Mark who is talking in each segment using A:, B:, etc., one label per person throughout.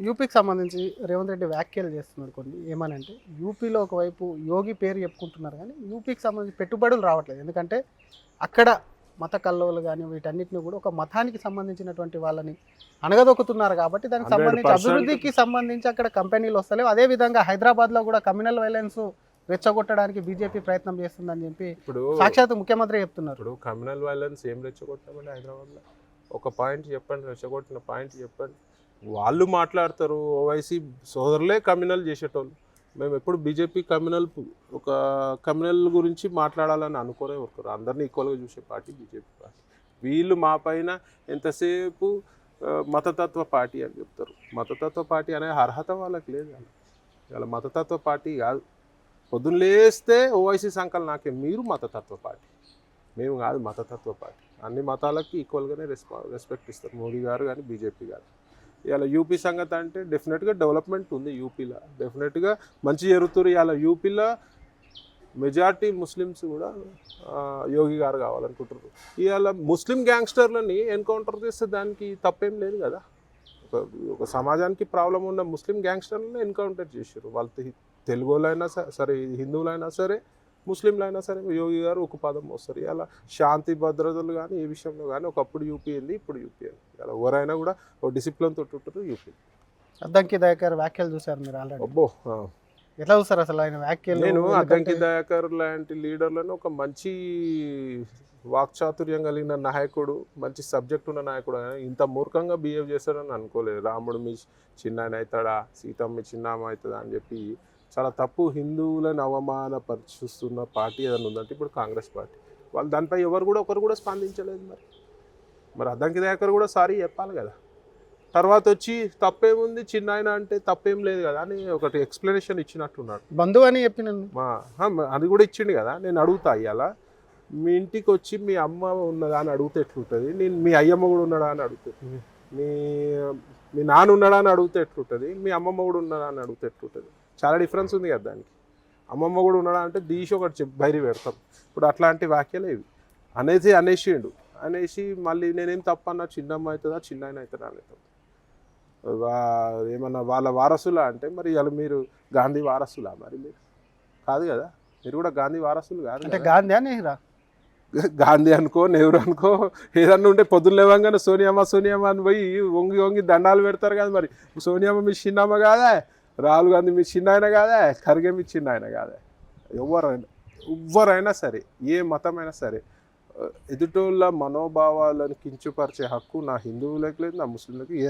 A: యూపీకి సంబంధించి రేవంత్ రెడ్డి వ్యాఖ్యలు చేస్తున్నారు కొన్ని. ఏమనంటే యూపీలో ఒకవైపు యోగి పేరు చెప్పుకుంటున్నారు కానీ యూపీకి సంబంధించి పెట్టుబడులు రావట్లేదు. ఎందుకంటే అక్కడ మత కల్లోలు కానీ వీటన్నిటిని కూడా ఒక మతానికి సంబంధించినటువంటి వాళ్ళని అణగదొక్కుతున్నారు కాబట్టి దానికి సంబంధించి
B: 100%
A: అభివృద్ధికి సంబంధించి అక్కడ కంపెనీలు వస్తలేవు. అదేవిధంగా హైదరాబాద్లో కూడా కమ్యూనల్ వైలెన్స్ రెచ్చగొట్టడానికి బీజేపీ ప్రయత్నం చేస్తుందని చెప్పి
B: ఇప్పుడు
A: సాక్షాత్ ముఖ్యమంత్రి చెప్తున్నారు.
B: ఇప్పుడు కమ్యూనల్ వైలెన్స్ ఏం రెచ్చగొట్టామండి హైదరాబాద్లో? ఒక పాయింట్ చెప్పండి, రెచ్చగొట్టిన పాయింట్ చెప్పండి. వాళ్ళు మాట్లాడతారు ఓవైసీ సోదరులే కమ్యూనల్ చేసేటోళ్ళు. మేము ఎప్పుడు బీజేపీ ఒక కమ్యూనల్ గురించి మాట్లాడాలని అనుకోనే ఊరుకోరు. అందరినీ ఈక్వల్గా చూసే పార్టీ బీజేపీ పార్టీ. వీళ్ళు మా పైన ఎంతసేపు మతతత్వ పార్టీ అని చెప్తారు. మతతత్వ పార్టీ అనే అర్హత వాళ్ళకి లేదు. వాళ్ళ మతతత్వ పార్టీ కాదు. పొద్దున్న లేస్తే ఓవైసీ సంకల్ నాకే, మీరు మతతత్వ పార్టీ, మేము కాదు మతతత్వ పార్టీ. అన్ని మతాలకి ఈక్వల్గానే రెస్పెక్ట్ ఇస్తారు మోడీ గారు కానీ బీజేపీ గారు. ఇవాళ యూపీ సంగతి అంటే డెఫినెట్గా డెవలప్మెంట్ ఉంది యూపీలో, డెఫినెట్గా మంచి జరుగుతుంది. ఇవాళ యూపీలో మెజార్టీ ముస్లిమ్స్ కూడా యోగి గారు కావాలనుకుంటారు. ఇవాళ ముస్లిం గ్యాంగ్స్టర్లని ఎన్కౌంటర్ చేస్తే దానికి తప్పేం లేదు కదా. ఒక సమాజానికి ప్రాబ్లం ఉన్న ముస్లిం గ్యాంగ్స్టర్లను ఎన్కౌంటర్ చేశారు. వాళ్ళు తెలుగులైనా సరే, హిందువులైనా సరే, ముస్లింలైనా సరే యోగి గారు ఒక పదం వస్తారు. ఇలా శాంతి భద్రతలు కానీ ఏ విషయంలో కానీ ఒకప్పుడు యూపీ ఉంది, ఇప్పుడు యూపీ ఉంది. ఇలా ఎవరైనా కూడా ఒక డిసిప్లిన్ తోటి ఉంటారు యూపీ.
A: అద్దంకి దయాకర్ వ్యాఖ్యలు చూశారు మీరు ఆల్రెడీ.
B: అబ్బో,
A: ఎట్లా చూస్తారు అసలు ఆయన వ్యాఖ్యలు?
B: నేను అద్దంకి దయాకర్ లాంటి లీడర్లను ఒక మంచి వాక్చాతుర్యం కలిగిన నాయకుడు, మంచి సబ్జెక్ట్ ఉన్న నాయకుడు ఇంత మూర్ఖంగా బిహేవ్ చేస్తాడని అనుకోలేదు. రాముడు మీ చిన్నాయన అవుతాడా, సీతమ్మ మీ చిన్నామ అవుతుందా అని చెప్పి చాలా తప్పు హిందువులను అవమానపరుస్తున్న పార్టీ ఏదైనా ఉందంటే ఇప్పుడు కాంగ్రెస్ పార్టీ. వాళ్ళు దానిపై ఒకరు కూడా స్పందించలేదు. మరి అద్దంకి దయాకర్ కూడా సారీ చెప్పాలి కదా. తర్వాత వచ్చి తప్పేముంది చిన్నాయన అంటే తప్పేం లేదు కదా అని ఒకటి ఎక్స్ప్లెనేషన్ ఇచ్చినట్టున్నాడు.
A: బంధువు అని చెప్పిన
B: అది కూడా ఇచ్చిండు కదా. నేను అడుగుతా, ఇవాళ మీ ఇంటికి వచ్చి మీ అమ్మ ఉన్నదా అని అడిగితే ఎట్లుంటుంది, నేను మీ అయ్యమ్మ కూడా ఉన్నాడా అని అడుగుతుంది, మీ నాన్న ఉన్నాడా అని అడిగితే ఎట్లుంటుంది, మీ అమ్మమ్మ కూడా ఉన్నాడా అని అడిగితే ఎట్లుంటుంది. చాలా డిఫరెన్స్ ఉంది కదా దానికి. అమ్మమ్మ కూడా ఉన్నాడా అంటే దీసి ఒకటి బయలు పెడతాం. ఇప్పుడు అట్లాంటి వ్యాఖ్యలు ఇవి అనేసిండు. అనేసి మళ్ళీ నేనేం తప్పన్నా చిన్నమ్మ అవుతుందా చిన్నాయన అవుతుందా అని అవుతుంది. ఏమన్నా వాళ్ళ వారసులా అంటే మరి ఇలా మీరు గాంధీ వారసులా? మరి మీరు కాదు కదా, మీరు కూడా గాంధీ వారసులు కాదు.
A: అంటే గాంధీ అని
B: గాంధీ అనుకో, నెహ్రూ అనుకో, ఏదన్నా ఉంటే పొద్దున్న లేవంగానే సోనియమ్మ అని పోయి వంగి దండాలు పెడతారు కదా. మరి సోనియమ్మ మీ చిన్నమ్మ కాదా, రాహుల్ గాంధీ మీ చిన్నాయన కాదా, ఖర్గే మీ చిన్నాయన కాదా? ఎవరైనా సరే, ఏ మతమైనా సరే, ఎదుటోళ్ళ మనోభావాలను కించుపరిచే హక్కు నా హిందువులకు లేదు, నా ముస్లింలకు, ఏ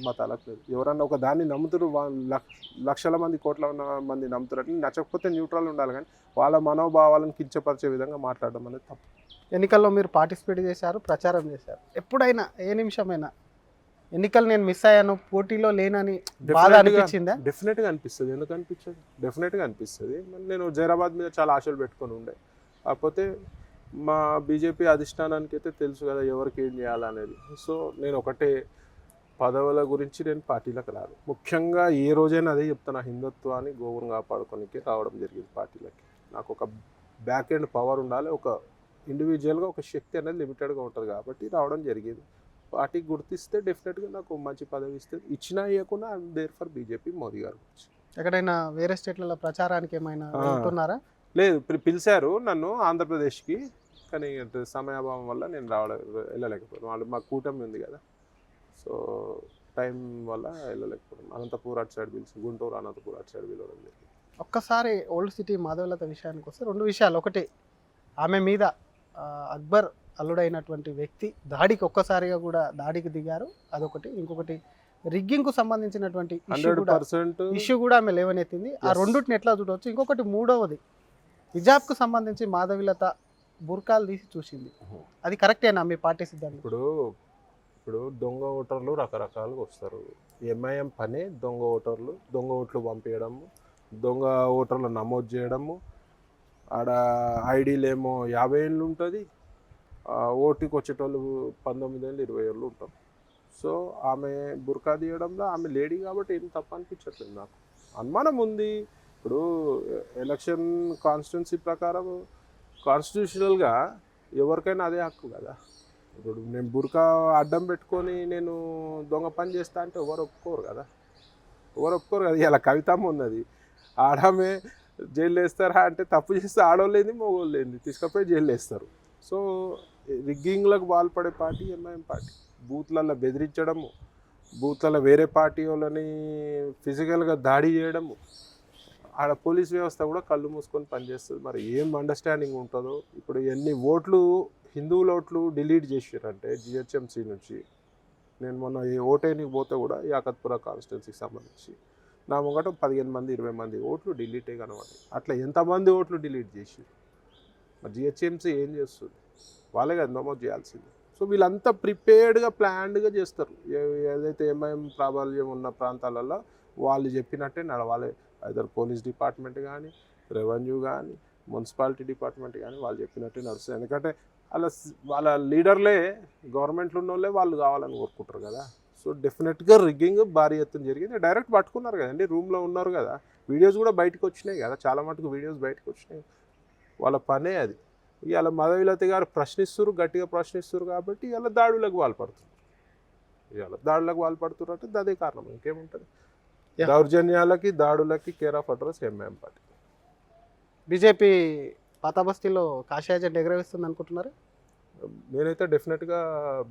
B: మతాలకు లేదు. ఎవరన్నా ఒక దాన్ని నమ్ముతారు, లక్షల మంది కోట్ల మంది నమ్ముతారు. నచ్చకపోతే న్యూట్రల్ ఉండాలి, కానీ వాళ్ళ మనోభావాలను కించపరిచే విధంగా మాట్లాడడం అనేది తప్పు.
A: ఎన్నికల్లో మీరు పార్టిసిపేట్ చేశారు, ప్రచారం చేశారు. ఎప్పుడైనా ఏ నిమిషమైనా ఎన్నికలు నేను మిస్ అయ్యాను, పోటీలో లేనని బాధ అనిపించిందా?
B: డెఫినెట్గా అనిపిస్తుంది. ఎందుకు అనిపించదు? డెఫినెట్గా అనిపిస్తుంది. నేను జైరాబాద్ మీద చాలా ఆశలు పెట్టుకొని ఉండే. కాకపోతే మా బీజేపీ అధిష్టానానికి అయితే తెలుసు కదా ఎవరికి ఏం చేయాలనేది. సో నేను ఒకటే, పదవుల గురించి నేను పార్టీలకు రాదు. ముఖ్యంగా ఏ రోజైనా అదే చెప్తాను, హిందుత్వాన్ని గోవును కాపాడుకోనికి రావడం జరిగింది పార్టీలకి. నాకు ఒక బ్యాక్ ఎండ్ పవర్ ఉండాలి, ఒక ఇండివిజువల్గా ఒక శక్తి అనేది లిమిటెడ్గా ఉంటుంది కాబట్టి రావడం జరిగింది. పార్టీకి గుర్తిస్తే డెఫినెట్గా నాకు మంచి పదవి ఇస్తుంది. ఇచ్చినా ఇవ్వకుండా I'm there for BJP, Modi garu.
A: ఎక్కడైనా వేరే స్టేట్లలో ప్రచారానికి ఏమైనా వెళ్తున్నారా?
B: లేదు, పిలిచారు నన్ను ఆంధ్రప్రదేశ్కి, కానీ సమయాభావం వల్ల నేను వెళ్ళలేకపోయాను. వాళ్ళు మా కూటమి ఉంది కదా, సో టైం వల్ల వెళ్ళలేకపోయాను. అనంతపూర్ అటు సైడ్ పిలిచి, గుంటూరు అనంతపూర్ అటు సైడ్ పిలవడం జరిగింది.
A: ఒక్కసారి ఓల్డ్ సిటీ మాధవలత విషయానికి వస్తే రెండు విషయాలు. ఒకటి, ఆమె మీద అక్బర్ అల్లుడైనటువంటి వ్యక్తి ఒక్కసారిగా కూడా దాడికి దిగారు, అదొకటి. ఇంకొకటి, రిగ్గింగ్కు సంబంధించినటువంటి ఇష్యూ కూడా ఆమె లేవనెత్తింది. ఆ రెండుటిని ఎట్లా చూడవచ్చు? ఇంకొకటి, మూడవది, హిజాబ్కు సంబంధించి మాధవిలత బుర్కాలు తీసి చూసింది. అది కరెక్టేనా మీ పార్టీ సిద్ధాంతం?
B: ఇప్పుడు దొంగ ఓటర్లు రకరకాలుగా వస్తారు. ఎంఐఎం పనే దొంగ ఓట్లు పంపించడము, దొంగ ఓటర్లు నమోదు చేయడము. ఆడ ఐడీలేమో 50 ఏళ్ళు ఉంటుంది, ఓటుకి వచ్చేటోళ్ళు 19 ఏళ్ళు 20 ఏళ్ళు ఉంటాం. సో ఆమె బుర్కా తీయడంలో ఆమె లేడీ కాబట్టి ఏం తప్ప అనిపించట్లేదు. నాకు అనుమానం ఉంది. ఇప్పుడు ఎలక్షన్ కాన్స్టిట్యున్సీ ప్రకారం కాన్స్టిట్యూషనల్గా ఎవరికైనా అదే హక్కు కదా. ఇప్పుడు నేను బుర్కా అడ్డం పెట్టుకొని నేను దొంగ పని చేస్తా అంటే ఎవరు ఒప్పుకోరు కదా. ఎవరు ఒప్పుకోరు కదా. ఇలా కవితమ్మ ఉన్నది, ఆడమే జైలు వేస్తారా అంటే తప్పు చేస్తే ఆడోళ్ళేంది మగోళ్ళేంది తీసుకపోయి జైలు వేస్తారు. సో రిగ్గింగ్లకు పాల్పడే పార్టీ ఎంఐఎం పార్టీ. బూత్లలో బెదిరించడము, బూత్లలో వేరే పార్టీ వాళ్ళని ఫిజికల్గా దాడి చేయడము, ఆడ పోలీస్ వ్యవస్థ కూడా కళ్ళు మూసుకొని పనిచేస్తుంది. మరి ఏం అండర్స్టాండింగ్ ఉంటుందో. ఇప్పుడు ఎన్ని ఓట్లు హిందువుల ఓట్లు డిలీట్ చేసారంటే జిహెచ్ఎంసీ నుంచి, నేను మొన్న ఈ ఓటేనికి పోతే కూడా యాకత్పుర కాన్స్టిట్యున్సీకి సంబంధించి నా ముంగట 15 మంది 20 మంది ఓట్లు డిలీటే కనబడి, అట్లా ఎంతమంది ఓట్లు డిలీట్ చేసి మరి జిహెచ్ఎంసీ ఏం చేస్తుంది? వాళ్ళే కదా నమోదు చేయాల్సింది. సో వీళ్ళంతా ప్రిపేర్డ్గా ప్లాన్డ్గా చేస్తారు. ఏదైతే ఎంఐఎం ప్రాబల్యం ఉన్న ప్రాంతాలలో వాళ్ళు చెప్పినట్టే నడవాలి. ఐదర్ పోలీస్ డిపార్ట్మెంట్ కానీ, రెవెన్యూ కానీ, మున్సిపాలిటీ డిపార్ట్మెంట్ కానీ వాళ్ళు చెప్పినట్టే నడుస్తుంది. ఎందుకంటే వాళ్ళ లీడర్లే గవర్నమెంట్లో ఉన్న వాళ్ళే వాళ్ళు కావాలని కోరుకుంటారు కదా. సో డెఫినెట్గా రిగ్గింగ్ భారీ ఎత్తున జరిగింది. డైరెక్ట్ పట్టుకున్నారు కదండి, రూమ్లో ఉన్నారు కదా, వీడియోస్ కూడా బయటకు వచ్చినాయి కదా, చాలా మటుకు వీడియోస్ బయటకు వచ్చినాయి. వాళ్ళ పనే అది. ఇవాళ మాధవీలత గారు ప్రశ్నిస్తారు, గట్టిగా ప్రశ్నిస్తారు కాబట్టి ఇవాళ దాడులకు పాల్పడుతున్నారు అంటే అదే కారణం, ఇంకేముంటుంది. దౌర్జన్యాలకి దాడులకి care of address MIM party.
A: BJP పాత బస్తీలో కాషాయ జెండా ఎగరవేస్తుంది అనుకుంటున్నారు?
B: నేనైతే డెఫినెట్గా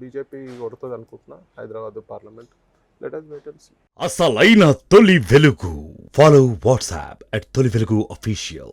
B: బీజేపీ కొడుతుంది అనుకుంటున్నా Hyderabad parliament. Let us wait and see.
C: అసలైన తొలి వెలుగు. ఫాలో వాట్సాప్ @తొలి వెలుగు official.